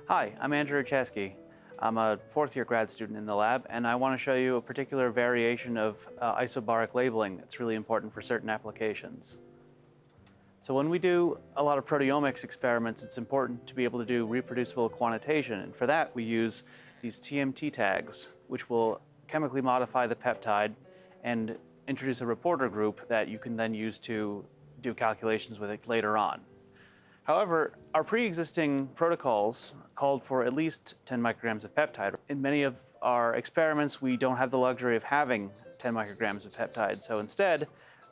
Hi, I'm Andrew Chesky. I'm a fourth-year grad student in the lab, and I want to show you a particular variation of isobaric labeling that's really important for certain applications. So when we do a lot of proteomics experiments, it's important to be able to do reproducible quantitation, and for that we use these TMT tags, which will chemically modify the peptide and introduce a reporter group that you can then use to do calculations with it later on. However, our pre-existing protocols called for at least 10 micrograms of peptide. In many of our experiments, we don't have the luxury of having 10 micrograms of peptide. So instead,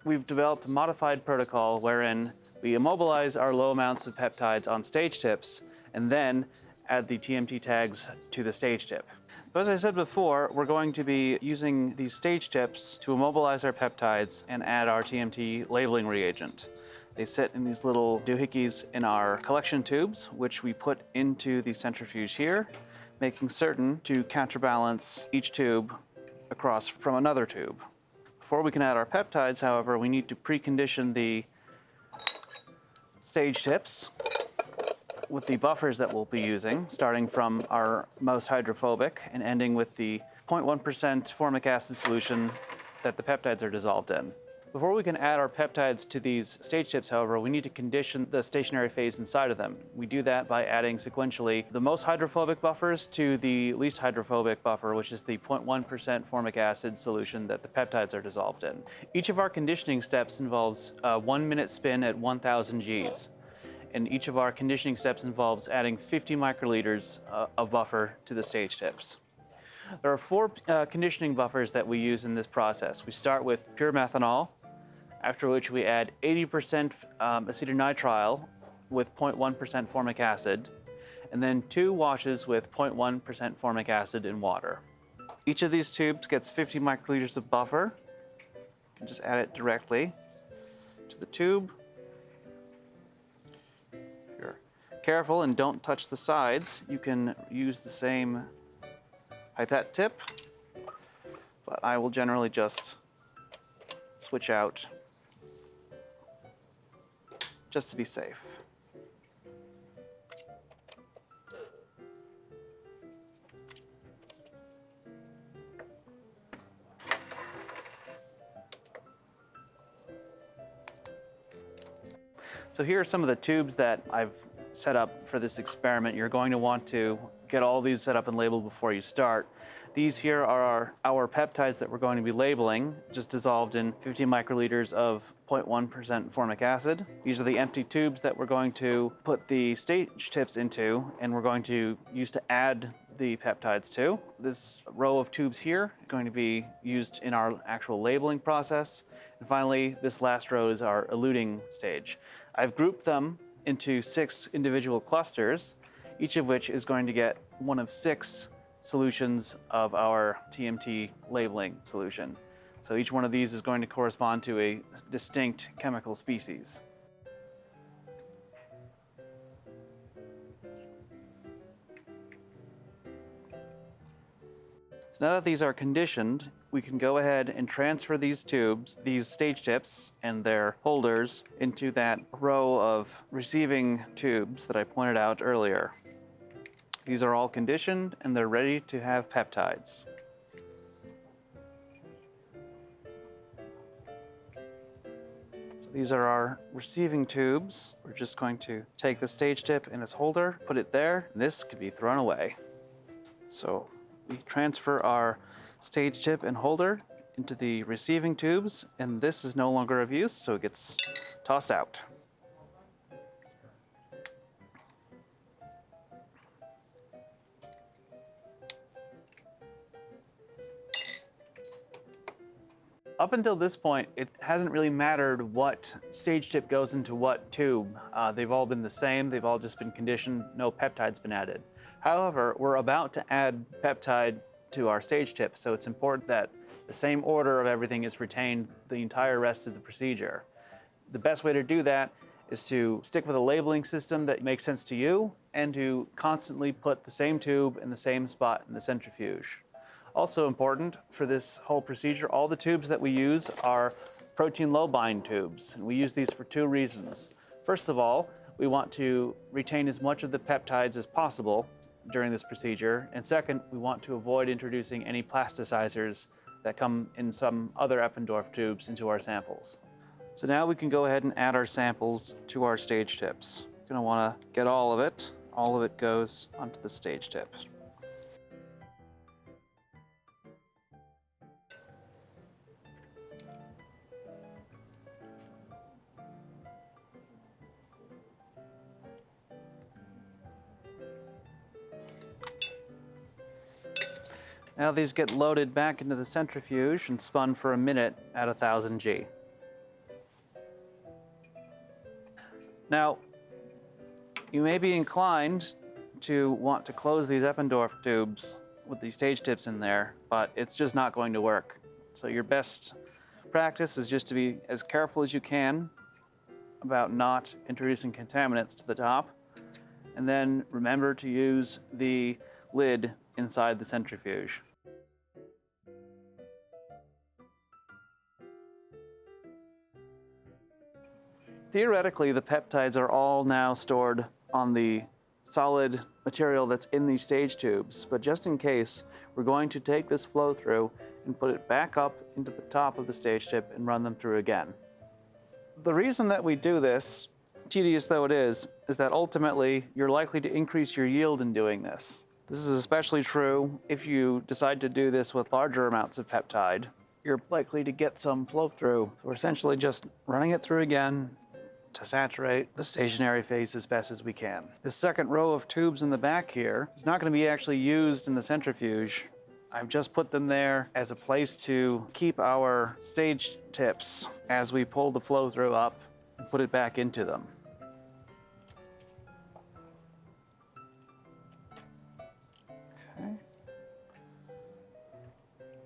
we've developed a modified protocol wherein we immobilize our low amounts of peptides on stage tips and then add the TMT tags to the stage tip. So as I said before, we're going to be using these stage tips to immobilize our peptides and add our TMT labeling reagent. They sit in these little doohickeys in our collection tubes, which we put into the centrifuge here, making certain to counterbalance each tube across from another tube. Before we can add our peptides, however, we need to precondition the stage tips with the buffers that we'll be using, starting from our most hydrophobic and ending with the 0.1% formic acid solution that the peptides are dissolved in. Before we can add our peptides to these stage tips, however, we need to condition the stationary phase inside of them. We do that by adding sequentially the most hydrophobic buffers to the least hydrophobic buffer, which is the 0.1% formic acid solution that the peptides are dissolved in. Each of our conditioning steps involves a 1-minute spin at 1,000 Gs. And each of our conditioning steps involves adding 50 microliters of buffer to the stage tips. There are 4 conditioning buffers that we use in this process. We start with pure methanol, after which we add 80% acetonitrile with 0.1% formic acid, and then 2 washes with 0.1% formic acid in water. Each of these tubes gets 50 microliters of buffer. You can just add it directly to the tube. If you're careful and don't touch the sides, you can use the same pipette tip, but I will generally just switch out just to be safe. So here are some of the tubes that I've set up for this experiment. You're going to want to get all these set up and labeled before you start. These here are our peptides that we're going to be labeling, just dissolved in 50 microliters of 0.1% formic acid. These are the empty tubes that we're going to put the stage tips into, and we're going to use to add the peptides to. This row of tubes here is going to be used in our actual labeling process. And finally, this last row is our eluting stage. I've grouped them into 6 individual clusters, each of which is going to get one of 6 solutions of our TMT labeling solution. So each one of these is going to correspond to a distinct chemical species. So now that these are conditioned, we can go ahead and transfer these tubes, these stage tips and their holders, into that row of receiving tubes that I pointed out earlier. These are all conditioned and they're ready to have peptides. So these are our receiving tubes. We're just going to take the stage tip and its holder, put it there, and this can be thrown away. So we transfer our stage tip and holder into the receiving tubes, and this is no longer of use, so it gets tossed out. Up until this point, it hasn't really mattered what stage tip goes into what tube. They've all been the same, they've all just been conditioned, no peptide's been added. However, we're about to add peptide to our stage tip, so it's important that the same order of everything is retained the entire rest of the procedure. The best way to do that is to stick with a labeling system that makes sense to you and to constantly put the same tube in the same spot in the centrifuge. Also important for this whole procedure, all the tubes that we use are protein low bind tubes, and we use these for 2 reasons. First of all, we want to retain as much of the peptides as possible during this procedure. And second, we want to avoid introducing any plasticizers that come in some other Eppendorf tubes into our samples. So now we can go ahead and add our samples to our stage tips. You're gonna wanna get all of it. All of it goes onto the stage tip. Now these get loaded back into the centrifuge and spun for a minute at 1000 G. Now, you may be inclined to want to close these Eppendorf tubes with these stage tips in there, but it's just not going to work. So your best practice is just to be as careful as you can about not introducing contaminants to the top, and then remember to use the lid inside the centrifuge. Theoretically, the peptides are all now stored on the solid material that's in these stage tubes, but just in case, we're going to take this flow through and put it back up into the top of the stage tip and run them through again. The reason that we do this, tedious though it is that ultimately you're likely to increase your yield in doing this. This is especially true if you decide to do this with larger amounts of peptide. You're likely to get some flow through. So we're essentially just running it through again to saturate the stationary phase as best as we can. This second row of tubes in the back here is not going to be actually used in the centrifuge. I've just put them there as a place to keep our stage tips as we pull the flow through up and put it back into them. Okay.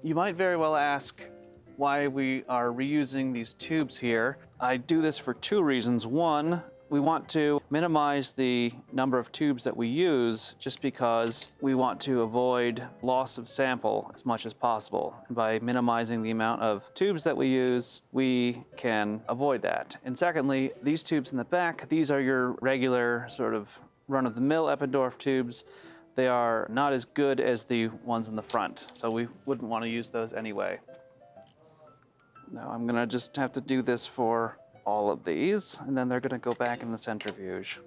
You might very well ask why we are reusing these tubes here. I do this for two reasons. One, we want to minimize the number of tubes that we use just because we want to avoid loss of sample as much as possible. And by minimizing the amount of tubes that we use, we can avoid that. And secondly, these tubes in the back, these are your regular sort of run-of-the-mill Eppendorf tubes. They are not as good as the ones in the front, so we wouldn't want to use those anyway. Now I'm gonna just have to do this for all of these, and then they're gonna go back in the centrifuge.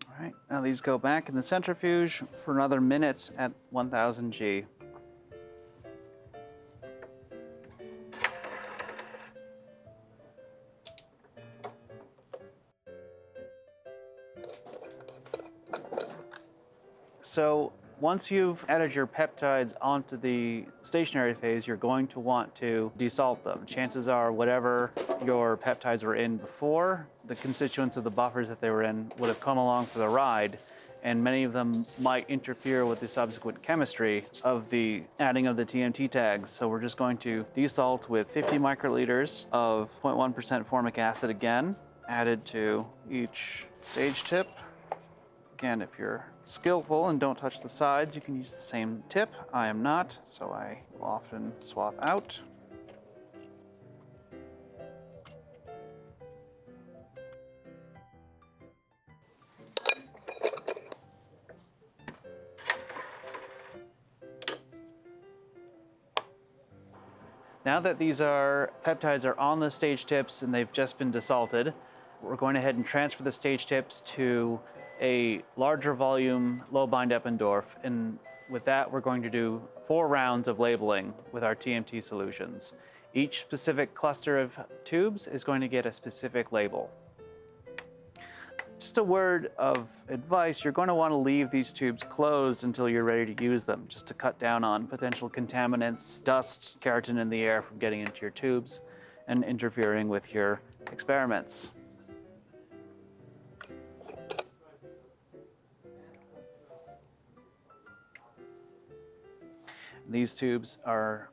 All right, now these go back in the centrifuge for another minute at 1000 G. So once you've added your peptides onto the stationary phase, you're going to want to desalt them. Chances are whatever your peptides were in before, the constituents of the buffers that they were in would have come along for the ride, and many of them might interfere with the subsequent chemistry of the adding of the TMT tags. So we're just going to desalt with 50 microliters of 0.1% formic acid again, added to each stage tip. Again, if you're skillful and don't touch the sides, you can use the same tip. I am not, so I will often swap out. Now that these peptides are on the stage tips and they've just been desalted, we're going ahead and transfer the stage tips to a larger volume, low bind Eppendorf. And with that, we're going to do 4 rounds of labeling with our TMT solutions. Each specific cluster of tubes is going to get a specific label. Just a word of advice, you're going to want to leave these tubes closed until you're ready to use them, just to cut down on potential contaminants, dust, keratin in the air from getting into your tubes and interfering with your experiments. These tubes are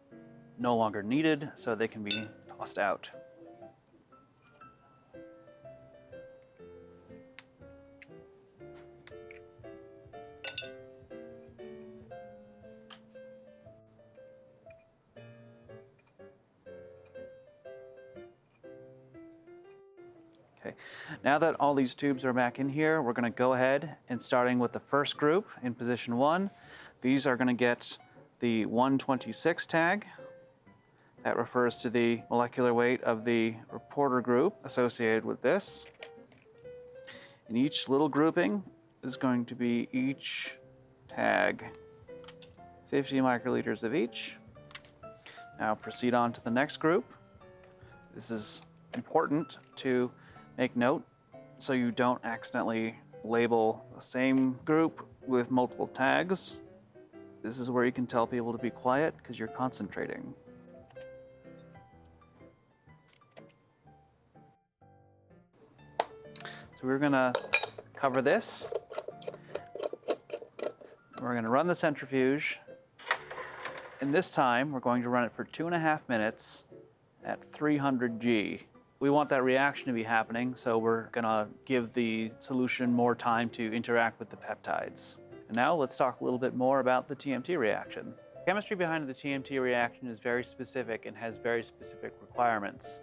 no longer needed, so they can be tossed out. Okay, now that all these tubes are back in here, we're going to go ahead and starting with the first group in position 1. These are going to get the 126 tag. That refers to the molecular weight of the reporter group associated with this. And each little grouping is going to be each tag, 50 microliters of each. Now proceed on to the next group. This is important to make note so you don't accidentally label the same group with multiple tags. This is where you can tell people to be quiet because you're concentrating. So we're gonna cover this. We're gonna run the centrifuge. And this time, we're going to run it for 2.5 minutes at 300 G. We want that reaction to be happening, so we're gonna give the solution more time to interact with the peptides. And now let's talk a little bit more about the TMT reaction. The chemistry behind the TMT reaction is very specific and has very specific requirements.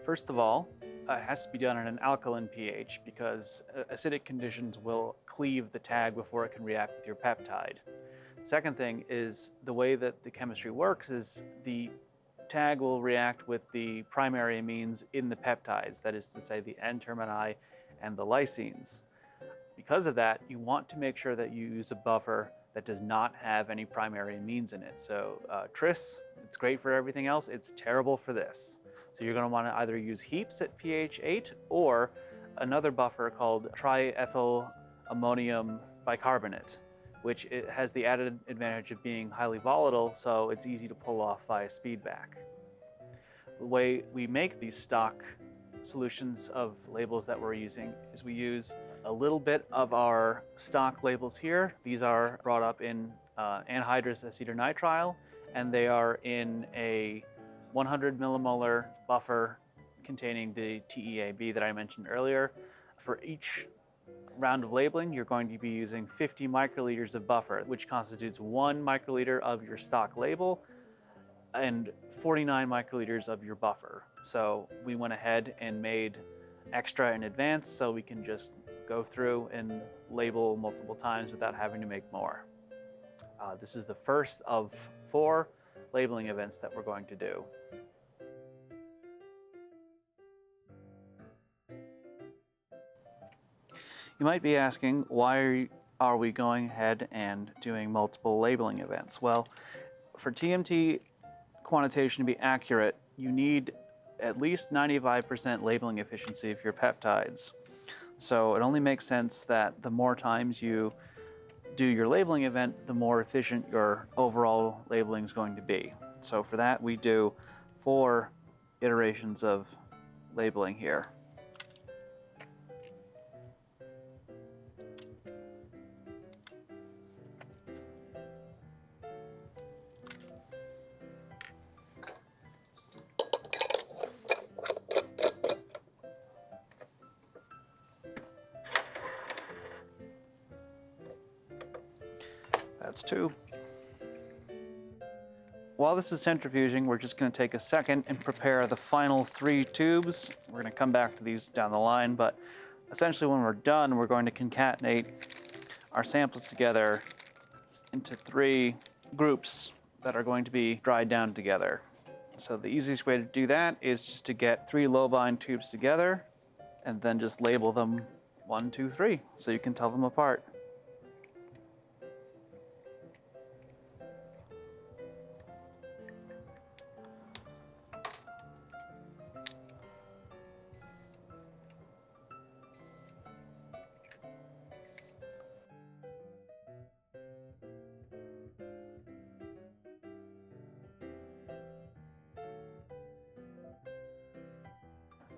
First of all, it has to be done at an alkaline pH because acidic conditions will cleave the tag before it can react with your peptide. The second thing is the way that the chemistry works is the tag will react with the primary amines in the peptides, that is to say the N-termini and the lysines. Because of that, you want to make sure that you use a buffer that does not have any primary amines in it. So tris, it's great for everything else, it's terrible for this. So you're going to want to either use heaps at pH 8 or another buffer called triethyl ammonium bicarbonate, which it has the added advantage of being highly volatile, so it's easy to pull off via speedback. The way we make these stock solutions of labels that we're using is we use a little bit of our stock labels here. These are brought up in anhydrous acetonitrile, and they are in a 100 millimolar buffer containing the TEAB that I mentioned earlier. For each round of labeling, you're going to be using 50 microliters of buffer, which constitutes 1 microliter of your stock label and 49 microliters of your buffer. So we went ahead and made extra in advance so we can just go through and label multiple times without having to make more. This is the first of 4 labeling events that we're going to do. You might be asking, why are we going ahead and doing multiple labeling events? Well, for TMT quantitation to be accurate, you need at least 95% labeling efficiency of your peptides. So it only makes sense that the more times you do your labeling event, the more efficient your overall labeling is going to be. So for that, we do 4 iterations of labeling here. That's 2. While this is centrifuging, we're just going to take a second and prepare the final 3 tubes. We're going to come back to these down the line, but essentially when we're done, we're going to concatenate our samples together into 3 groups that are going to be dried down together. So the easiest way to do that is just to get 3 low-bind tubes together and then just label them 1, 2, 3, so you can tell them apart.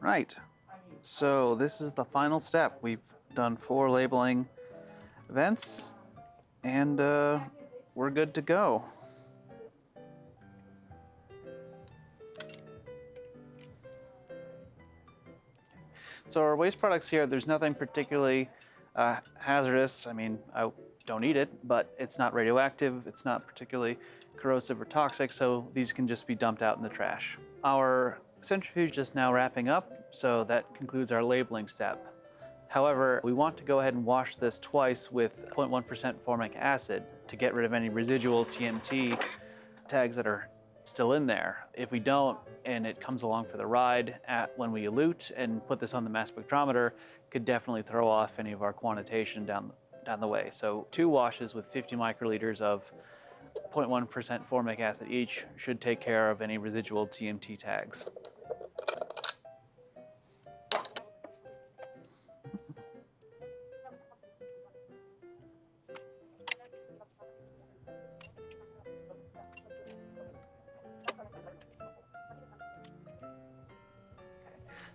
Right, So this is the final step. We've done 4 labeling events, and we're good to go. So our waste products here, there's nothing particularly hazardous. I mean, I don't eat it, but it's not radioactive. It's not particularly corrosive or toxic, so these can just be dumped out in the trash. Our centrifuge is just now wrapping up, so that concludes our labeling step. However, we want to go ahead and wash this twice with 0.1% formic acid to get rid of any residual TMT tags that are still in there. If we don't, and it comes along for the ride when we elute and put this on the mass spectrometer, could definitely throw off any of our quantitation down the way. So 2 washes with 50 microliters of 0.1% formic acid each should take care of any residual TMT tags.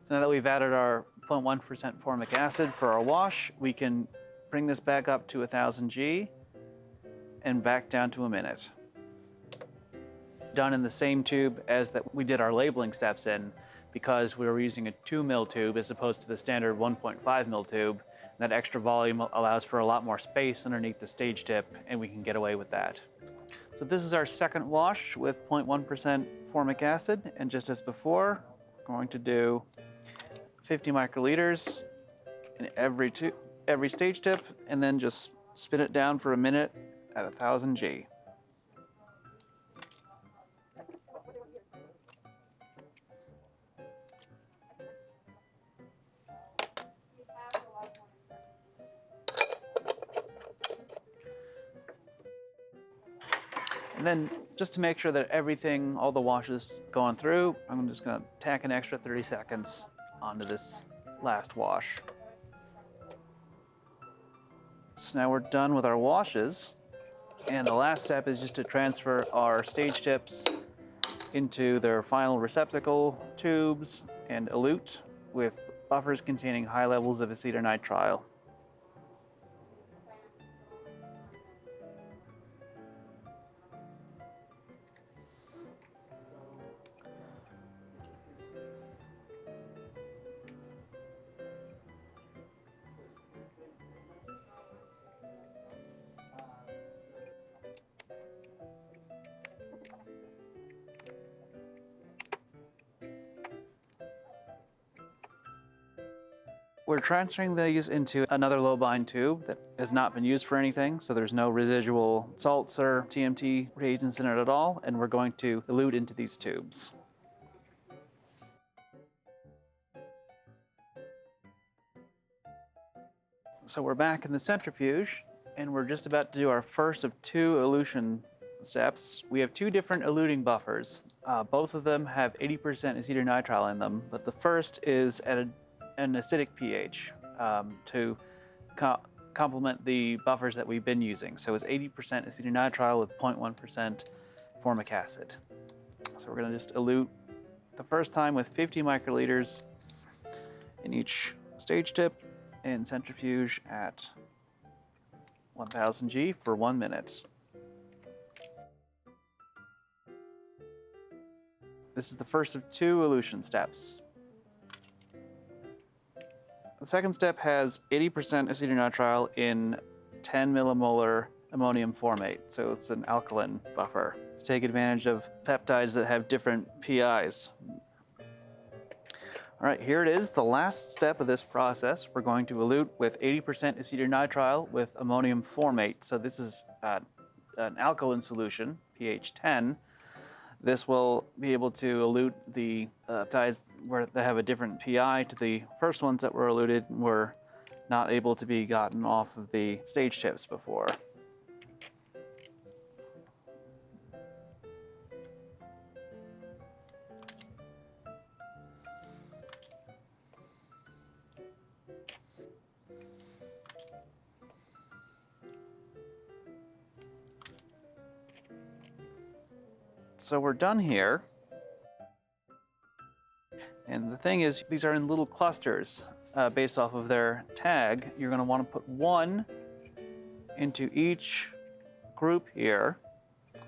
So now that we've added our 0.1% formic acid for our wash, we can bring this back up to 1000 G and back down to a minute. Done in the same tube as that we did our labeling steps in, because we were using a 2 mil tube as opposed to the standard 1.5 mil tube. That extra volume allows for a lot more space underneath the stage tip, and we can get away with that. So this is our second wash with 0.1% formic acid, and just as before, we're going to do 50 microliters in every stage tip, and then just spin it down for a minute at 1000 G. And then just to make sure that everything, all the washes gone through, I'm just gonna tack an extra 30 seconds onto this last wash. So now we're done with our washes. And the last step is just to transfer our stage tips into their final receptacle tubes and elute with buffers containing high levels of acetonitrile. We're transferring these into another low bind tube that has not been used for anything, so there's no residual salts or TMT reagents in it at all, and we're going to elute into these tubes. So we're back in the centrifuge, and we're just about to do our first of 2 elution steps. We have 2 different eluting buffers. Both of them have 80% acetonitrile in them, but the first is at an acidic pH to complement the buffers that we've been using. So it's 80% acetonitrile with 0.1% formic acid. So we're going to just elute the first time with 50 microliters in each stage tip and centrifuge at 1000 G for 1 minute. This is the first of 2 elution steps. The second step has 80% acetonitrile in 10 millimolar ammonium formate, so it's an alkaline buffer to take advantage of peptides that have different PIs. All right, here it is, the last step of this process. We're going to elute with 80% acetonitrile with ammonium formate. So this is an alkaline solution, pH 10. This will be able to elute the peptides that have a different PI to the first ones that were eluted and were not able to be gotten off of the stage tips before. So we're done here. And the thing is, these are in little clusters based off of their tag. You're going to want to put one into each group here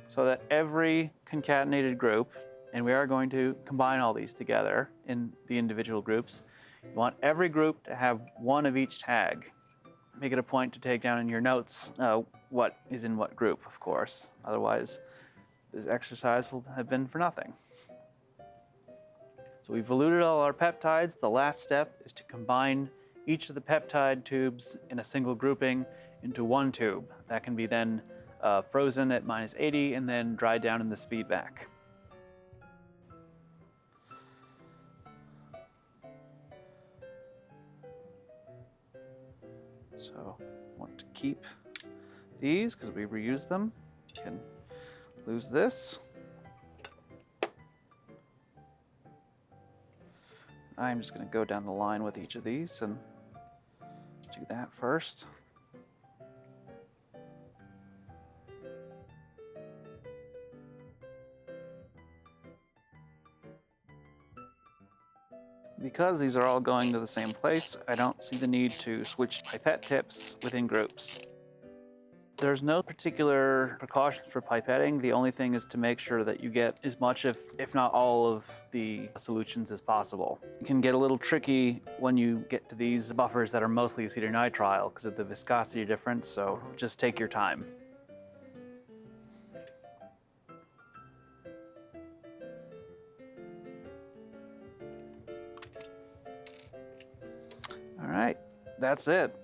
so that every concatenated group, and we are going to combine all these together in the individual groups, you want every group to have one of each tag. Make it a point to take down in your notes what is in what group, of course. Otherwise, this exercise will have been for nothing. So we've eluted all our peptides. The last step is to combine each of the peptide tubes in a single grouping into one tube. That can be then frozen at -80 and then dried down in the speed vac. So want to keep these because we reuse them. You can lose this. I'm just going to go down the line with each of these and do that first. Because these are all going to the same place, I don't see the need to switch pipette tips within groups. There's no particular precautions for pipetting. The only thing is to make sure that you get as much if not all of the solutions as possible. It can get a little tricky when you get to these buffers that are mostly acetonitrile because of the viscosity difference, so just take your time. All right, that's it.